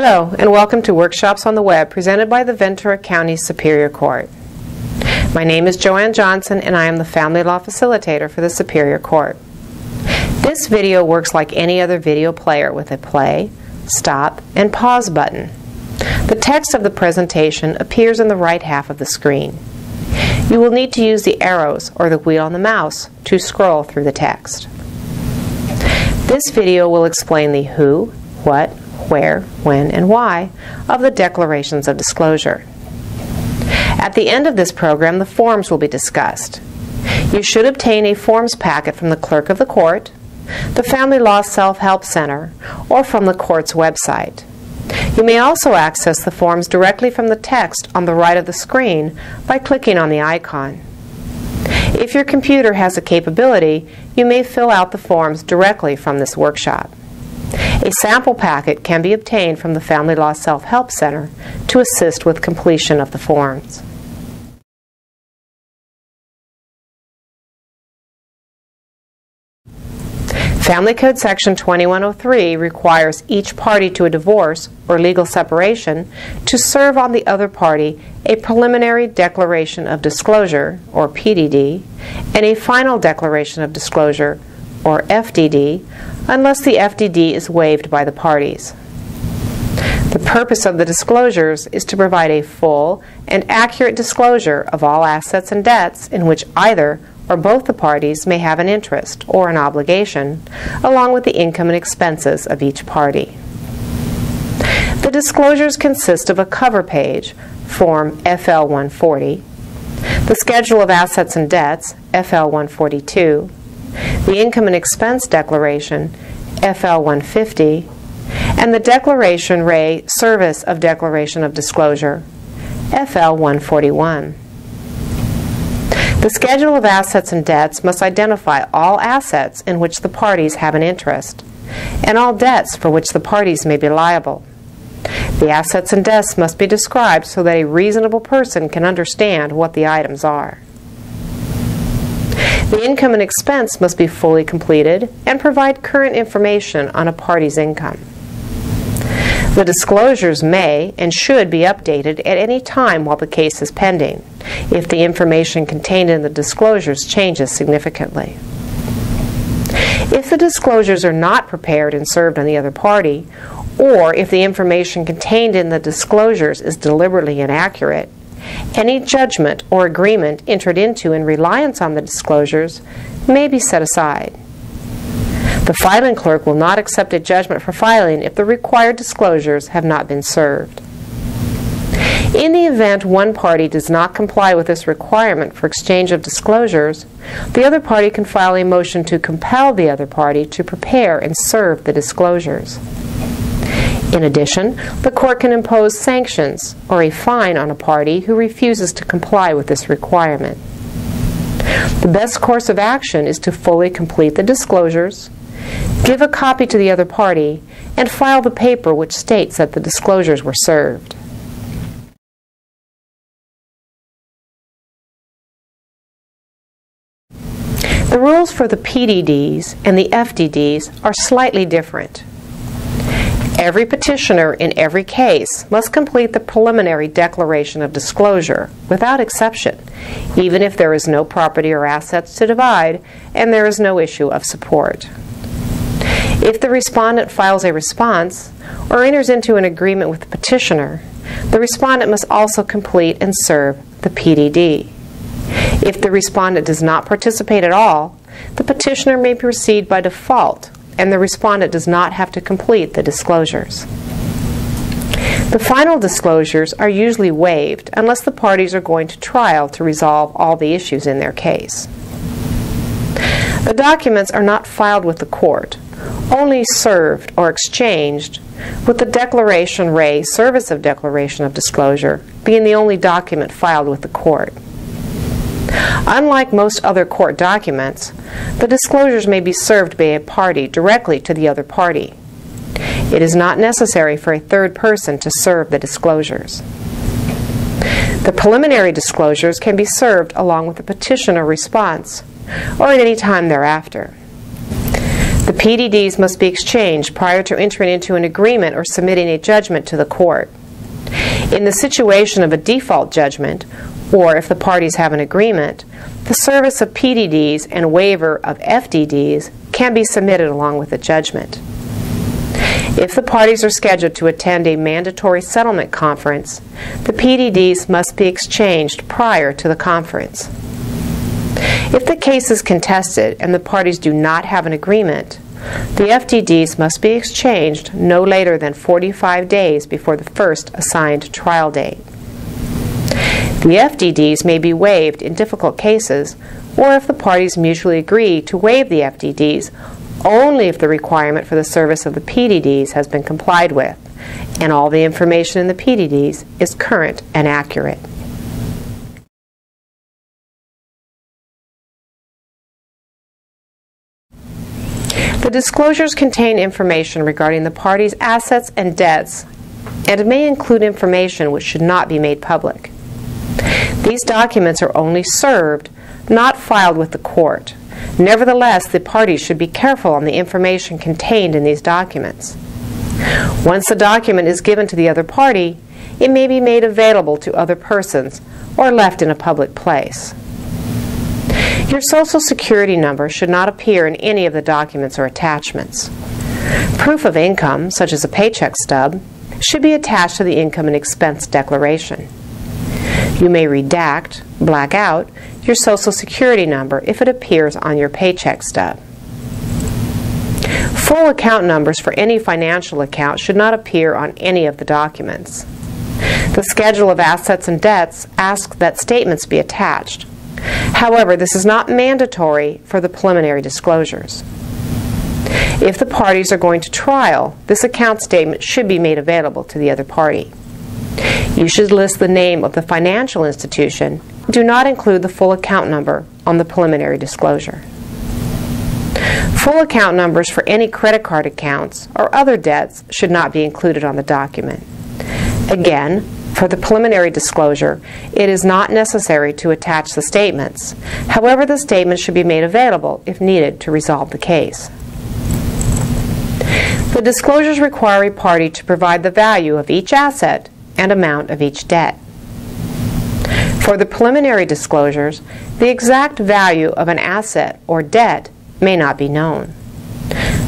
Hello, and welcome to Workshops on the Web presented by the Ventura County Superior Court. My name is Joanne Johnson, and I am the Family Law Facilitator for the Superior Court. This video works like any other video player with a play, stop, and pause button. The text of the presentation appears in the right half of the screen. You will need to use the arrows or the wheel on the mouse to scroll through the text. This video will explain the who, what, where, when, and why of the declarations of disclosure. At the end of this program, the forms will be discussed. You should obtain a forms packet from the clerk of the court, the Family Law Self-Help Center, or from the court's website. You may also access the forms directly from the text on the right of the screen by clicking on the icon. If your computer has the capability, you may fill out the forms directly from this workshop. A sample packet can be obtained from the Family Law Self-Help Center to assist with completion of the forms. Family Code Section 2103 requires each party to a divorce or legal separation to serve on the other party a preliminary declaration of disclosure, or PDD, and a final declaration of disclosure, or FDD, unless the FDD is waived by the parties. The purpose of the disclosures is to provide a full and accurate disclosure of all assets and debts in which either or both the parties may have an interest or an obligation, along with the income and expenses of each party. The disclosures consist of a cover page, Form FL 140, the Schedule of Assets and Debts, FL 142, the Income and Expense Declaration, FL 150, and the Declaration Re Service of Declaration of Disclosure, FL 141. The Schedule of Assets and Debts must identify all assets in which the parties have an interest, and all debts for which the parties may be liable. The assets and debts must be described so that a reasonable person can understand what the items are. The income and expense must be fully completed and provide current information on a party's income. The disclosures may and should be updated at any time while the case is pending, if the information contained in the disclosures changes significantly. If the disclosures are not prepared and served on the other party, or if the information contained in the disclosures is deliberately inaccurate, any judgment or agreement entered into in reliance on the disclosures may be set aside. The filing clerk will not accept a judgment for filing if the required disclosures have not been served. In the event one party does not comply with this requirement for exchange of disclosures, the other party can file a motion to compel the other party to prepare and serve the disclosures. In addition, the court can impose sanctions or a fine on a party who refuses to comply with this requirement. The best course of action is to fully complete the disclosures, give a copy to the other party, and file the paper which states that the disclosures were served. The rules for the PDDs and the FDDs are slightly different. Every petitioner in every case must complete the preliminary declaration of disclosure without exception, even if there is no property or assets to divide and there is no issue of support. If the respondent files a response or enters into an agreement with the petitioner, the respondent must also complete and serve the PDD. If the respondent does not participate at all, the petitioner may proceed by default, and the respondent does not have to complete the disclosures. The final disclosures are usually waived unless the parties are going to trial to resolve all the issues in their case. The documents are not filed with the court, only served or exchanged, with the Declaration Re Service of Declaration of Disclosure being the only document filed with the court. Unlike most other court documents, the disclosures may be served by a party directly to the other party. It is not necessary for a third person to serve the disclosures. The preliminary disclosures can be served along with the petitioner response, or at any time thereafter. The PDDs must be exchanged prior to entering into an agreement or submitting a judgment to the court. In the situation of a default judgment, or if the parties have an agreement, the service of PDDs and waiver of FDDs can be submitted along with the judgment. If the parties are scheduled to attend a mandatory settlement conference, the PDDs must be exchanged prior to the conference. If the case is contested and the parties do not have an agreement, the FDDs must be exchanged no later than 45 days before the first assigned trial date. The FDDs may be waived in difficult cases, or if the parties mutually agree to waive the FDDs only if the requirement for the service of the PDDs has been complied with, and all the information in the PDDs is current and accurate. The disclosures contain information regarding the parties' assets and debts, and it may include information which should not be made public. These documents are only served, not filed with the court. Nevertheless, the parties should be careful on the information contained in these documents. Once the document is given to the other party, it may be made available to other persons or left in a public place. Your Social Security number should not appear in any of the documents or attachments. Proof of income, such as a paycheck stub, should be attached to the income and expense declaration. You may redact, black out, your Social Security number if it appears on your paycheck stub. Full account numbers for any financial account should not appear on any of the documents. The schedule of assets and debts asks that statements be attached. However, this is not mandatory for the preliminary disclosures. If the parties are going to trial, this account statement should be made available to the other party. You should list the name of the financial institution. Do not include the full account number on the preliminary disclosure. Full account numbers for any credit card accounts or other debts should not be included on the document. Again, for the preliminary disclosure, it is not necessary to attach the statements. However, the statements should be made available if needed to resolve the case. The disclosures require a party to provide the value of each asset and amount of each debt. For the preliminary disclosures, the exact value of an asset or debt may not be known.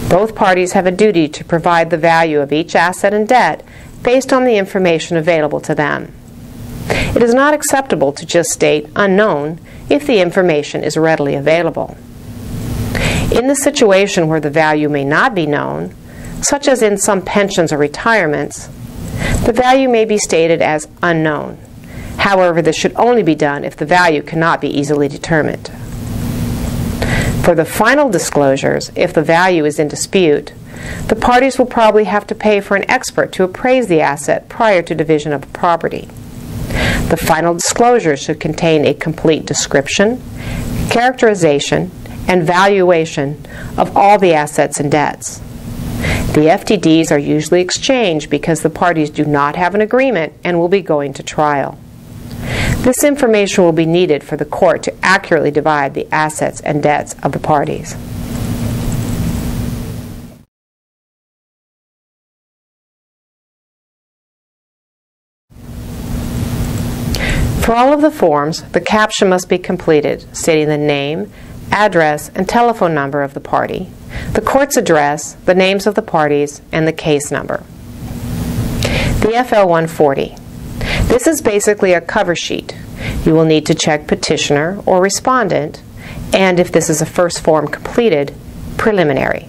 Both parties have a duty to provide the value of each asset and debt based on the information available to them. It is not acceptable to just state unknown if the information is readily available. In the situation where the value may not be known, such as in some pensions or retirements, the value may be stated as unknown. However, this should only be done if the value cannot be easily determined. For the final disclosures, if the value is in dispute, the parties will probably have to pay for an expert to appraise the asset prior to division of the property. The final disclosure should contain a complete description, characterization, and valuation of all the assets and debts. The FDDs are usually exchanged because the parties do not have an agreement and will be going to trial. This information will be needed for the court to accurately divide the assets and debts of the parties. For all of the forms, the caption must be completed, stating the name, address, and telephone number of the party, the court's address, the names of the parties, and the case number. The FL 140. This is basically a cover sheet. You will need to check petitioner or respondent, and if this is a first form completed, preliminary.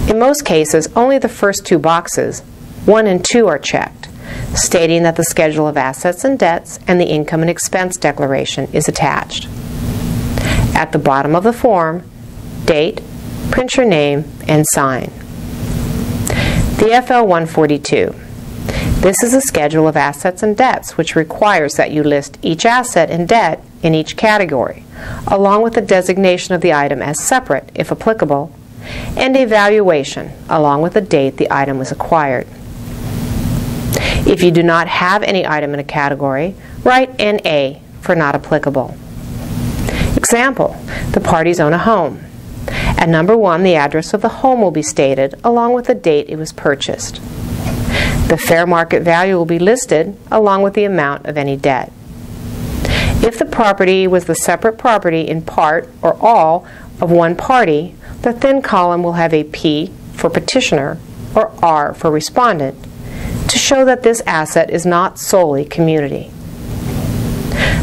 In most cases, only the first two boxes, 1 and 2, are checked, stating that the schedule of assets and debts and the income and expense declaration is attached. At the bottom of the form, date, print your name, and sign. The FL 142. This is a schedule of assets and debts which requires that you list each asset and debt in each category, along with the designation of the item as separate, if applicable, and a valuation, along with the date the item was acquired. If you do not have any item in a category, write NA for not applicable. Example, the parties own a home. At number 1, the address of the home will be stated along with the date it was purchased. The fair market value will be listed along with the amount of any debt. If the property was the separate property in part or all of one party, the thin column will have a P for petitioner or R for respondent to show that this asset is not solely community.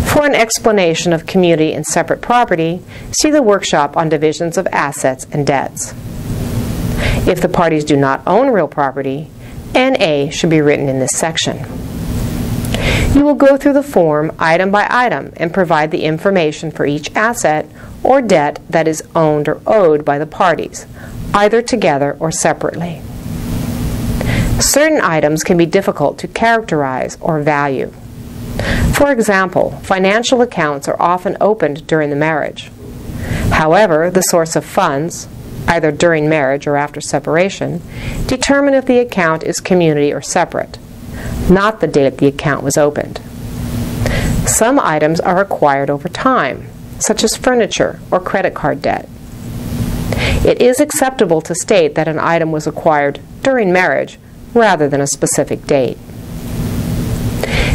For an explanation of community and separate property, see the workshop on divisions of assets and debts. If the parties do not own real property, NA should be written in this section. You will go through the form item by item and provide the information for each asset or debt that is owned or owed by the parties, either together or separately. Certain items can be difficult to characterize or value. For example, financial accounts are often opened during the marriage. However, the source of funds, either during marriage or after separation, determine if the account is community or separate, not the date the account was opened. Some items are acquired over time, such as furniture or credit card debt. It is acceptable to state that an item was acquired during marriage rather than a specific date.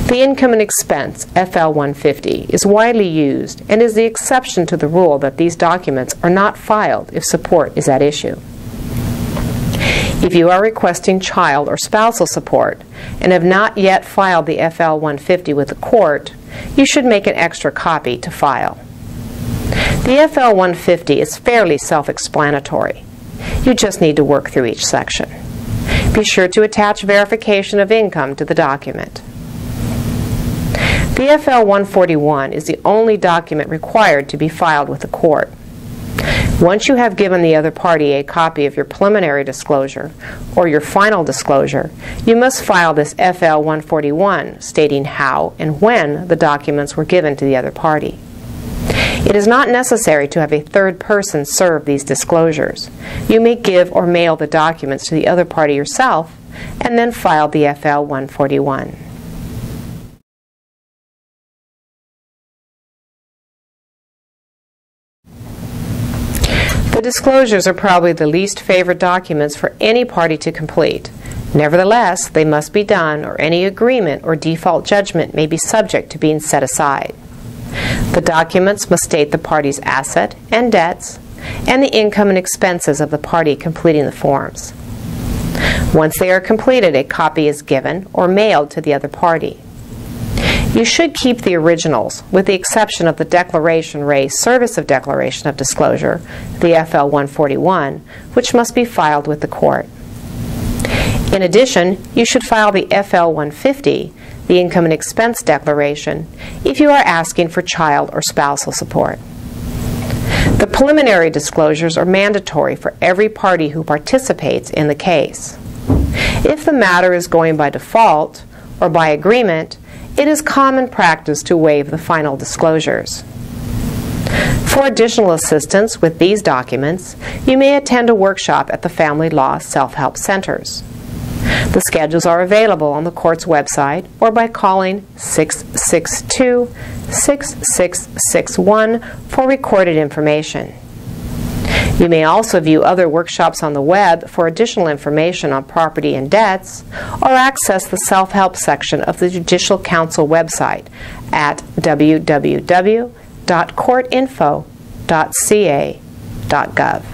The income and expense, FL 150, is widely used and is the exception to the rule that these documents are not filed if support is at issue. If you are requesting child or spousal support and have not yet filed the FL 150 with the court, you should make an extra copy to file. The FL 150 is fairly self-explanatory. You just need to work through each section. Be sure to attach verification of income to the document. The FL 141 is the only document required to be filed with the court. Once you have given the other party a copy of your preliminary disclosure or your final disclosure, you must file this FL 141 stating how and when the documents were given to the other party. It is not necessary to have a third person serve these disclosures. You may give or mail the documents to the other party yourself and then file the FL 141. The disclosures are probably the least favorite documents for any party to complete. Nevertheless, they must be done, or any agreement or default judgment may be subject to being set aside. The documents must state the party's asset and debts, and the income and expenses of the party completing the forms. Once they are completed, a copy is given or mailed to the other party. You should keep the originals, with the exception of the Declaration Re Service of Declaration of Disclosure, the FL 141, which must be filed with the court. In addition, you should file the FL 150, the Income and Expense Declaration, if you are asking for child or spousal support. The preliminary disclosures are mandatory for every party who participates in the case. If the matter is going by default or by agreement, it is common practice to waive the final disclosures. For additional assistance with these documents, you may attend a workshop at the Family Law Self-Help Centers. The schedules are available on the court's website or by calling 662-6661 for recorded information. You may also view other workshops on the web for additional information on property and debts, or access the self-help section of the Judicial Council website at www.courtinfo.ca.gov.